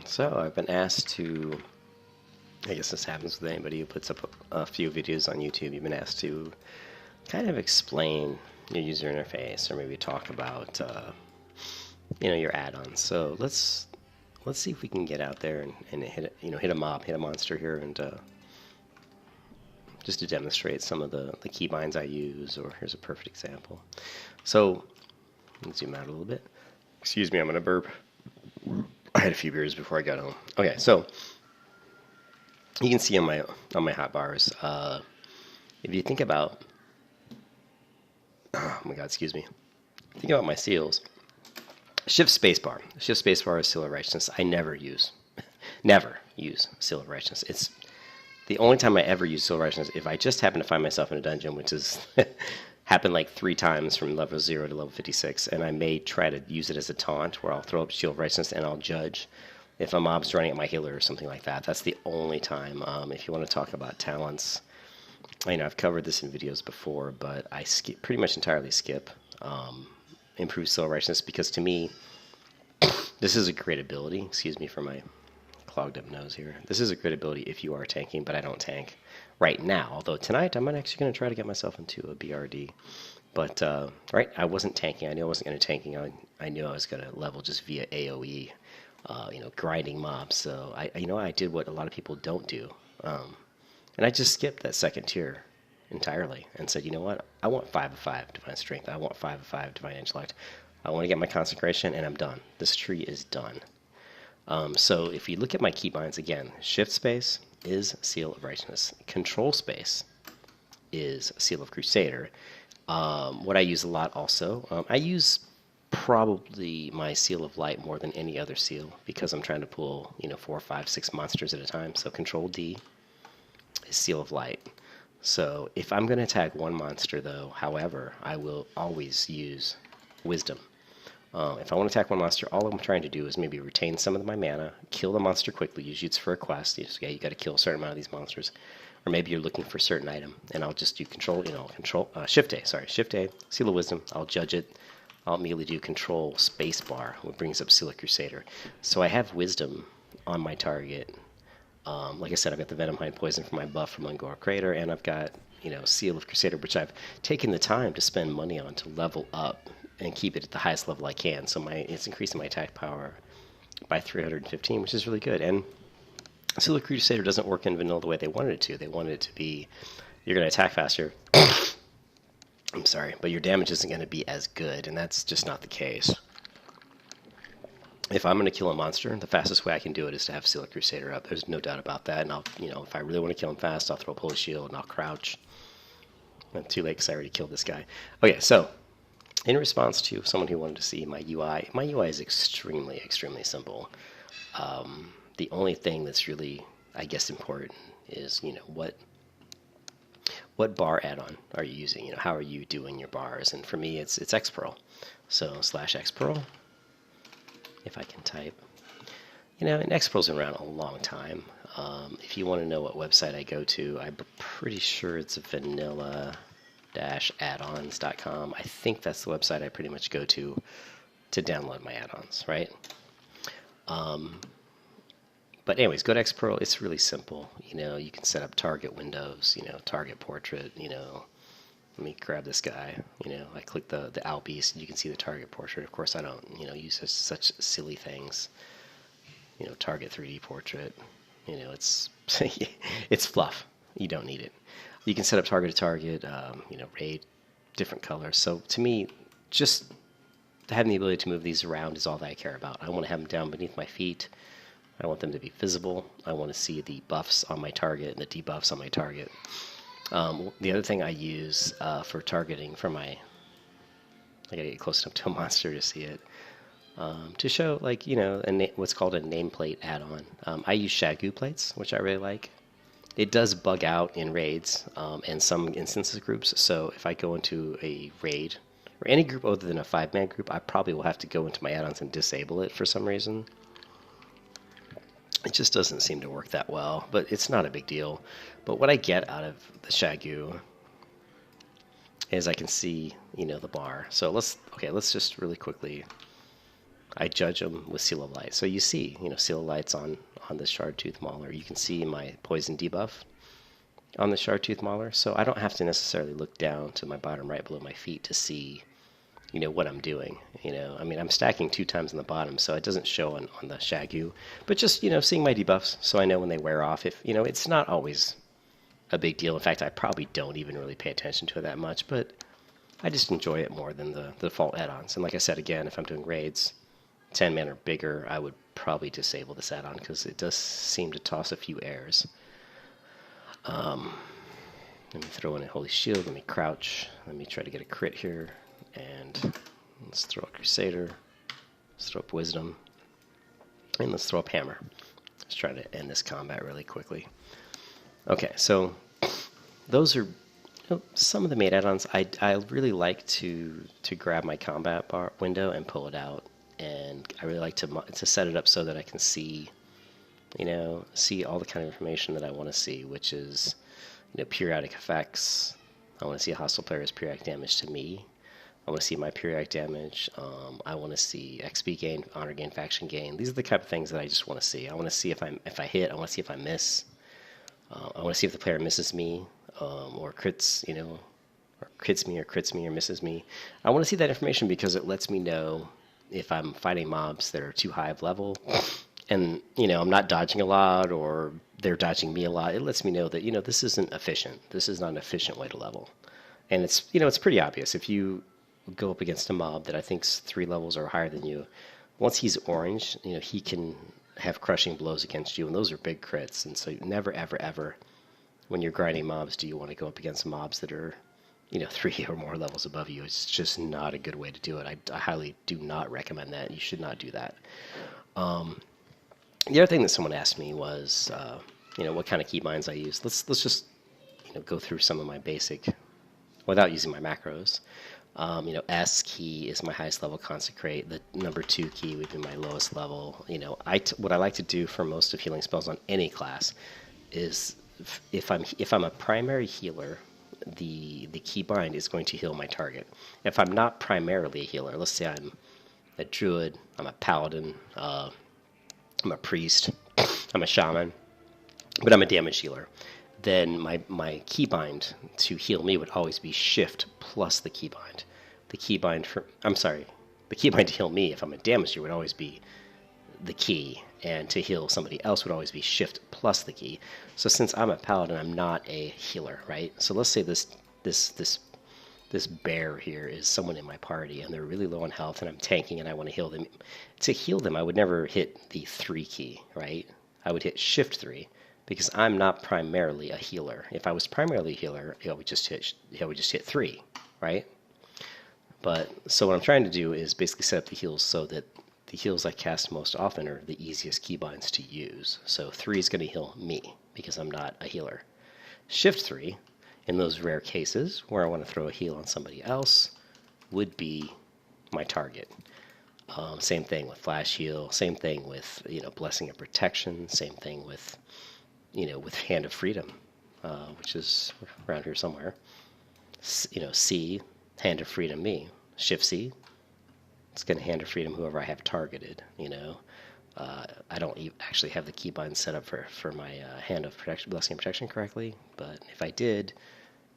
So I've been asked to, I guess this happens with anybody who puts up a few videos on YouTube, you've been asked to kind of explain your user interface or maybe talk about, your add-ons. So let's see if we can get out there and hit a mob, hit a monster here, and just to demonstrate some of the keybinds I use. Or here's a perfect example. So let's zoom out a little bit. Excuse me, I'm gonna burp. I had a few beers before I got home. Okay, so you can see on my hotbars. If you think about, oh my God, excuse me. Think about my seals. Shift spacebar. Shift spacebar is seal of righteousness. I never use seal of righteousness. It's the only time I ever use seal of righteousness if I just happen to find myself in a dungeon, which is happened like 3 times from level 0 to level 56, and I may try to use it as a taunt where I'll throw up shield of righteousness and I'll judge if a mob's running at my healer or something like that. That's the only time. If you want to talk about talents, I've covered this in videos before, but I pretty much entirely skip improve seal of righteousness, because to me, this is a great ability. Excuse me for my clogged up nose here. This is a great ability if you are tanking, but I don't tank right now. Although tonight I'm actually going to try to get myself into a BRD. But right, I wasn't tanking. I knew I wasn't going to tanking. I knew I was going to level just via AOE, grinding mobs. So I did what a lot of people don't do, and I just skipped that second tier entirely and said, you know what? I want 5 of 5 divine strength. I want 5 of 5 divine intellect. I want to get my consecration, and I'm done. This tree is done. So if you look at my keybinds again, shift space is seal of righteousness. Control space is seal of crusader. What I use a lot also, I use probably my seal of light more than any other seal because I'm trying to pull 4, 5, 6 monsters at a time. So control D is seal of light. So if I'm going to attack one monster, though, however, I will always use wisdom. If I want to attack one monster, all I'm trying to do is maybe retain some of my mana, kill the monster quickly. Usually it's for a quest. You got to kill a certain amount of these monsters. Or maybe you're looking for a certain item, and I'll just do Shift A, Seal of Wisdom. I'll judge it. I'll immediately do Control Spacebar, which brings up Seal of Crusader. So I have Wisdom on my target. Like I said, I've got the Venom Hind Poison for my buff from Ungor Crater, and I've got Seal of Crusader, which I've taken the time to spend money on to level up and keep it at the highest level I can. So it's increasing my attack power by 315, which is really good. And Seal of Crusader doesn't work in vanilla the way they wanted it to. They wanted it to be, you're going to attack faster. I'm sorry, but your damage isn't going to be as good, and that's just not the case. If I'm going to kill a monster, the fastest way I can do it is to have Seal of Crusader up. There's no doubt about that. And I'll, if I really want to kill him fast, I'll throw a Holy Shield and I'll crouch. I'm too late because I already killed this guy. Okay, so in response to someone who wanted to see my UI is extremely, extremely simple. The only thing that's really, I guess, important is, what bar add-on are you using? How are you doing your bars? And for me, it's XPERL. So /XPERL. If I can type. And XPERL's been around a long time. If you want to know what website I go to, I'm pretty sure it's vanilla-addons.com. I think that's the website I pretty much go to download my add-ons, right? But anyways, go to XPERL. It's really simple. You can set up target windows, target portrait, let me grab this guy. I click the owl beast, and you can see the target portrait. Of course, I don't, use such silly things. Target 3D portrait. It's it's fluff. You don't need it. You can set up target to target. Raid, different colors. So to me, just having the ability to move these around is all that I care about. I want to have them down beneath my feet. I want them to be visible. I want to see the buffs on my target and the debuffs on my target. The other thing I use for targeting for I gotta get close enough to a monster to see it, to show what's called a nameplate add-on. I use ShaguPLates, which I really like. It does bug out in raids and some instances groups, so if I go into a raid, or any group other than a 5-man group, I probably will have to go into my add-ons and disable it for some reason. It just doesn't seem to work that well, but it's not a big deal. But what I get out of the Shagu is I can see, the bar. So let's just really quickly I judge them with Seal of Light. So you see, Seal of Light's on the Shardtooth Mauler. You can see my poison debuff on the Shardtooth Mauler. So I don't have to necessarily look down to my bottom right below my feet to see, what I'm doing. I mean, I'm stacking 2 times on the bottom, so it doesn't show on the Shagu. But just, seeing my debuffs, so I know when they wear off. If, it's not always a big deal. In fact, I probably don't even really pay attention to it that much, but I just enjoy it more than the default add-ons. And like I said, again, if I'm doing raids, 10 man or bigger, I would probably disable this add-on because it does seem to toss a few errors. Let me throw in a Holy Shield, let me crouch, let me try to get a crit here, and let's throw a Crusader, let's throw up Wisdom, and let's throw up Hammer. Let's try to end this combat really quickly. Okay, so those are some of the main add-ons. I really like to grab my combat bar window and pull it out, and I really like to set it up so that I can see, see all the kind of information that I want to see, which is, periodic effects. I want to see a hostile player's periodic damage to me. I want to see my periodic damage. I want to see XP gain, honor gain, faction gain. These are the type of things that I just want to see. I want to see if I hit. I want to see if I miss. I want to see if the player misses me, or crits, or crits me or misses me. I want to see that information because it lets me know if I'm fighting mobs that are too high of level, and I'm not dodging a lot, or they're dodging me a lot. It lets me know that this isn't efficient. This is not an efficient way to level, and it's it's pretty obvious if you go up against a mob that I think's 3 levels or higher than you. Once he's orange, he can have crushing blows against you, and those are big crits. And so never, ever, ever, when you're grinding mobs, do you want to go up against mobs that are, 3 or more levels above you. It's just not a good way to do it. I highly do not recommend that. You should not do that. The other thing that someone asked me was, what kind of keybinds I use. Let's just, go through some of my basic, without using my macros. S key is my highest level consecrate. The number 2 key would be my lowest level. What I like to do for most of healing spells on any class is if I'm a primary healer, the keybind is going to heal my target. If I'm not primarily a healer, let's say I'm a druid, I'm a paladin, I'm a priest, I'm a shaman, but I'm a damage healer, then my keybind to heal me would always be shift plus the keybind. The keybind to heal me if I'm a damage healer would always be the key, and to heal somebody else would always be shift plus the key. So since I'm a paladin, I'm not a healer, right? So let's say this bear here is someone in my party and they're really low on health and I'm tanking and I want to heal them. To heal them, I would never hit the 3 key, right? I would hit shift 3. Because I'm not primarily a healer. If I was primarily a healer, it would just hit 3, right? But so what I'm trying to do is basically set up the heals so that the heals I cast most often are the easiest keybinds to use. So 3 is going to heal me because I'm not a healer. Shift 3, in those rare cases where I want to throw a heal on somebody else, would be my target. Same thing with flash heal. Same thing with blessing of protection. Same thing with with Hand of Freedom, which is around here somewhere. C, Hand of Freedom me. Shift C, it's going to Hand of Freedom whoever I have targeted. I don't actually have the keybind set up for my Hand of Protection, Blessing and Protection correctly, but if I did,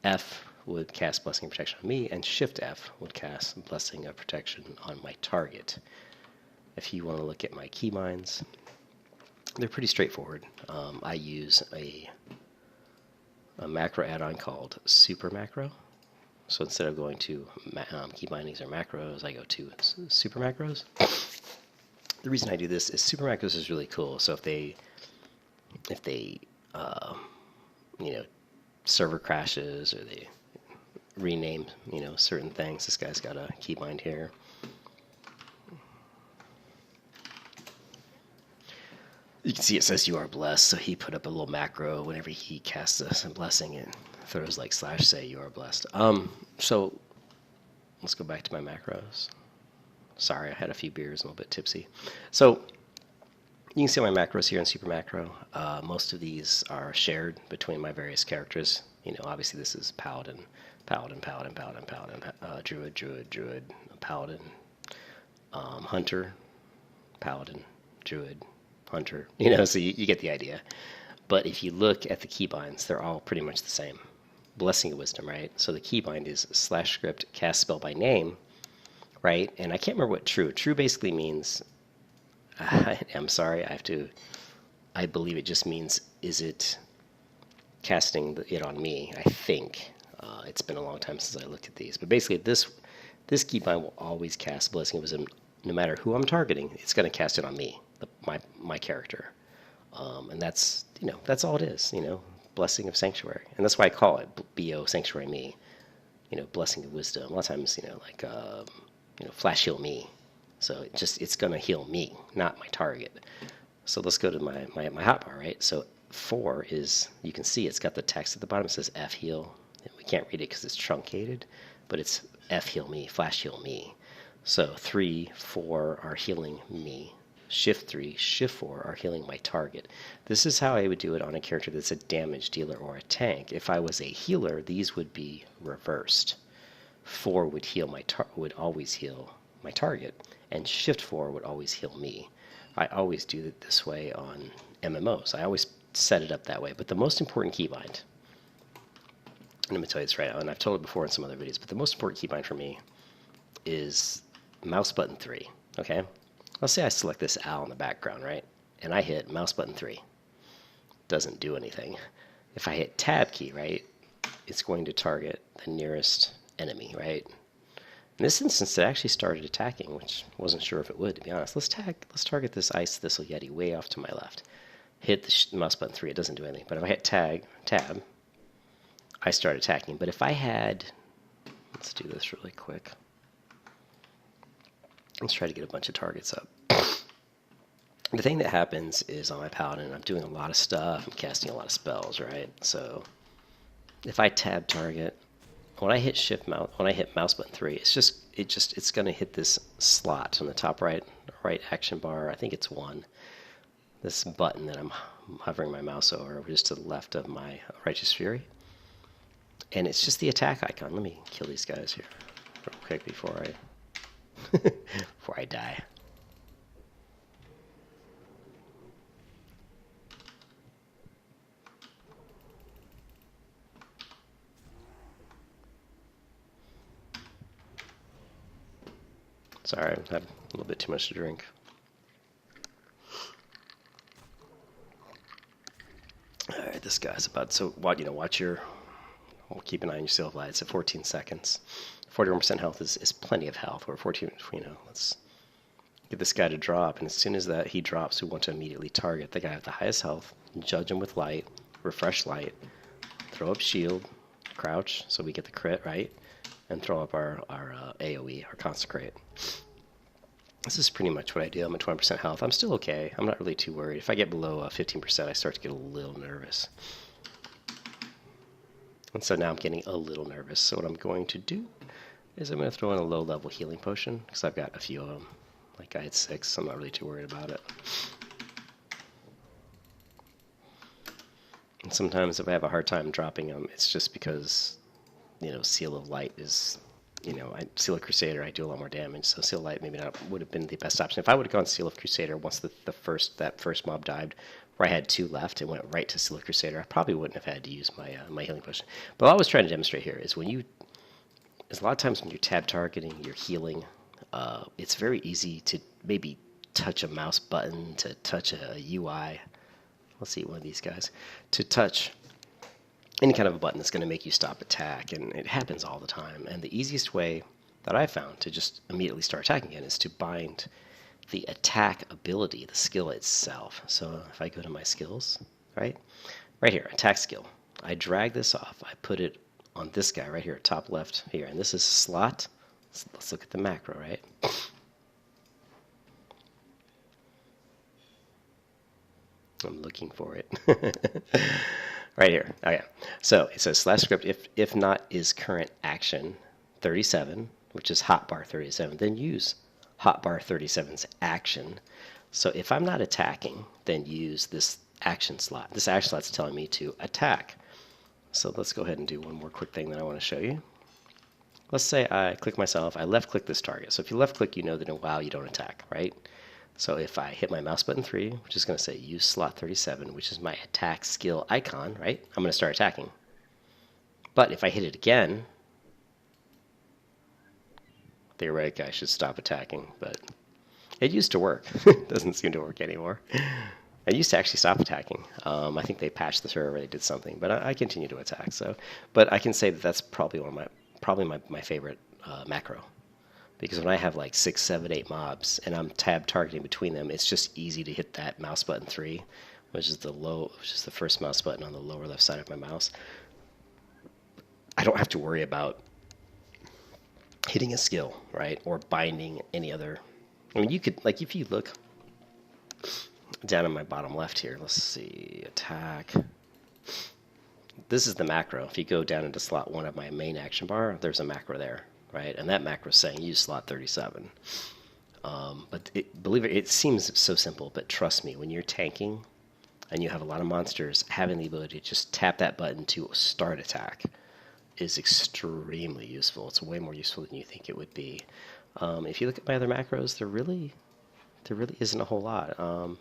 F would cast Blessing and Protection on me, and Shift F would cast Blessing of Protection on my target. If you want to look at my keybinds, they're pretty straightforward. I use a macro add-on called Super Macro. So instead of going to key bindings or macros, I go to Super Macros. The reason I do this is Super Macros is really cool. So if they server crashes or they rename certain things, this guy's got a keybind here. You can see it says you are blessed, so he put up a little macro whenever he casts a blessing and throws like /say you are blessed. So let's go back to my macros. Sorry, I had a few beers, a little bit tipsy. So you can see my macros here in Super Macro. Most of these are shared between my various characters. Obviously this is Paladin, Druid, Paladin, Hunter, paladin, druid, hunter, you know, so you get the idea. But if you look at the keybinds, they're all pretty much the same. Blessing of Wisdom, right? So the keybind is /script cast spell by name, right? And I can't remember what true. True basically means, I'm sorry, I believe it just means, is it casting it on me, I think. It's been a long time since I looked at these. But basically this keybind will always cast Blessing of Wisdom no matter who I'm targeting. It's going to cast it on me, my character. And that's, you know, that's all it is, you know. Blessing of Sanctuary, and that's why I call it BO Sanctuary Me, you know, Blessing of Wisdom. A lot of times, you know, like you know, flash heal me, so it's gonna heal me, not my target. So let's go to my hotbar, right? So 4 is, you can see it's got the text at the bottom. It says F heal. We can't read it because it's truncated, but it's F heal me, flash heal me. So 3, 4 are healing me. Shift 3, Shift 4 are healing my target. This is how I would do it on a character that's a damage dealer or a tank. If I was a healer, these would be reversed. 4 would would always heal my target, and Shift 4 would always heal me. I always do it this way on MMOs. I always set it up that way. But the most important keybind, and let me tell you this right now, and I've told it before in some other videos, but the most important keybind for me is mouse button 3, okay? Let's say I select this owl in the background, right? And I hit mouse button 3. Doesn't do anything. If I hit tab key, right, it's going to target the nearest enemy, right? In this instance, it actually started attacking, which I wasn't sure if it would, to be honest. Let's target this Ice Thistle Yeti way off to my left. Hit the mouse button 3, it doesn't do anything. But if I hit tab, I start attacking. But if I had, let's do this really quick. Let's try to get a bunch of targets up. The thing that happens is on my paladin, I'm doing a lot of stuff. I'm casting a lot of spells, right? So if I tab target, when I hit mouse button 3, it's going to hit this slot on the top right action bar. I think it's 1. This button that I'm hovering my mouse over, just to the left of my Righteous Fury, and it's just the attack icon. Let me kill these guys here real quick before I die. Sorry, I've had a little bit too much to drink. All right, this guy's about, so what, you know, we'll keep an eye on your seal of light. It's at 14 seconds. 41% health is plenty of health. We're 14, you know, let's get this guy to drop, and as soon as that he drops, we want to immediately target the guy with the highest health, judge him with light, refresh light, throw up shield, crouch, so we get the crit, right? And throw up our AoE, our consecrate. This is pretty much what I do. I'm at 20% health. I'm still okay. I'm not really too worried. If I get below 15%, I start to get a little nervous. And so now I'm getting a little nervous. So what I'm going to do is I'm going to throw in a low-level healing potion, because I've got a few of them. Like I had 6, so I'm not really too worried about it. And sometimes if I have a hard time dropping them, it's just because, you know, Seal of Light is, you know, Seal of Crusader, I do a lot more damage, so Seal of Light maybe not would have been the best option. If I would have gone Seal of Crusader once that first mob died, where I had 2 left and went right to Seal of Crusader, I probably wouldn't have had to use my healing potion. But what I was trying to demonstrate here is a lot of times when you're tab targeting, you're healing, it's very easy to maybe touch a mouse button, to touch a UI. Let's see, one of these guys. To touch any kind of a button that's going to make you stop attack, and it happens all the time. And the easiest way that I found to just immediately start attacking again is to bind the attack ability, the skill itself. So if I go to my skills, right here, attack skill, I drag this off, I put it on this guy right here, top left here, and this is slot. Let's look at the macro, right? I'm looking for it. Right here. Oh yeah. So it says /script if not is current action 37, which is hotbar 37, then use hotbar 37's action. So if I'm not attacking, then use this action slot. This action slot's telling me to attack. So let's go ahead and do one more quick thing that I want to show you. Let's say I click myself, I left click this target. So if you left click, you know that in WoW you don't attack, right? So if I hit my mouse button 3, which is going to say use slot 37, which is my attack skill icon, right? I'm going to start attacking. But if I hit it again, theoretically I should stop attacking, but it used to work. It doesn't seem to work anymore. I used to actually stop attacking. I think they patched the server, they did something, but I continue to attack. So, but I can say that that's probably my favorite macro. Because when I have like 6, 7, 8 mobs and I'm tab targeting between them, it's just easy to hit that mouse button 3, which is the first mouse button on the lower left side of my mouse. I don't have to worry about hitting a skill, right, or binding any other. I mean, you could, like, if you look down in my bottom left here, let's see, attack. This is the macro. If you go down into slot 1 of my main action bar, there's a macro there. Right, and that macro is saying use slot 37. But believe it seems so simple, but trust me, when you're tanking and you have a lot of monsters, having the ability to just tap that button to start attack is extremely useful. It's way more useful than you think it would be. If you look at my other macros, there really isn't a whole lot.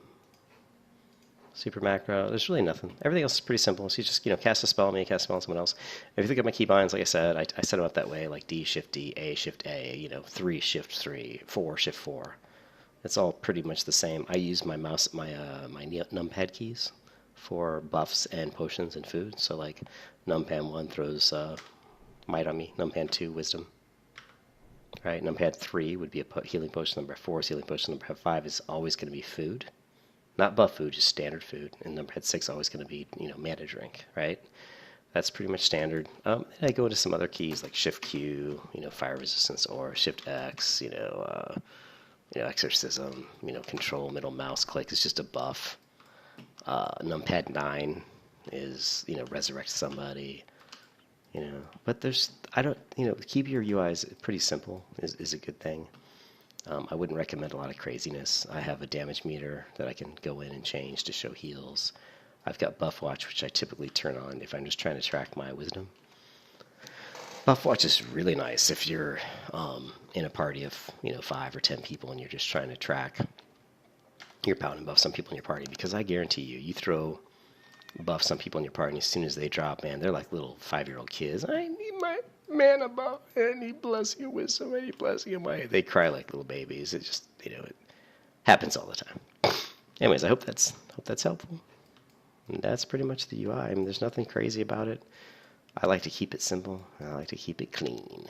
Super macro, there's really nothing. Everything else is pretty simple. So you just, cast a spell on me, cast a spell on someone else. If you look at my keybinds, like I said, I set them up that way, like D, Shift D, A, Shift A, 3, Shift 3, 4, Shift 4. It's all pretty much the same. I use my mouse, my numpad keys for buffs and potions and food. So like numpad 1 throws might on me, numpad 2, wisdom. Right, numpad 3 would be a healing potion, number 4 is healing potion, number 5 is always going to be food. Not buff food, just standard food. And number 6 is always going to be, mana drink, right? That's pretty much standard. And I go into some other keys like Shift Q, fire resistance, or Shift X, exorcism, control middle mouse click is just a buff. Numpad 9 is, resurrect somebody, But keep your UIs pretty simple is a good thing. I wouldn't recommend a lot of craziness. I have a damage meter that I can go in and change to show heals. I've got BuffWatch, which I typically turn on if I'm just trying to track my wisdom. BuffWatch is really nice if you're in a party of 5 or 10 people and you're just trying to track your paladin buff some people in your party, because I guarantee you throw buff some people in your party and as soon as they drop, man, they're like little 5-year-old kids. I need my mana buff, I need blessing of wisdom, I need blessing of my... They cry like little babies. It just, it happens all the time. Anyways, I hope that's helpful. And that's pretty much the UI. I mean, there's nothing crazy about it. I like to keep it simple, and I like to keep it clean.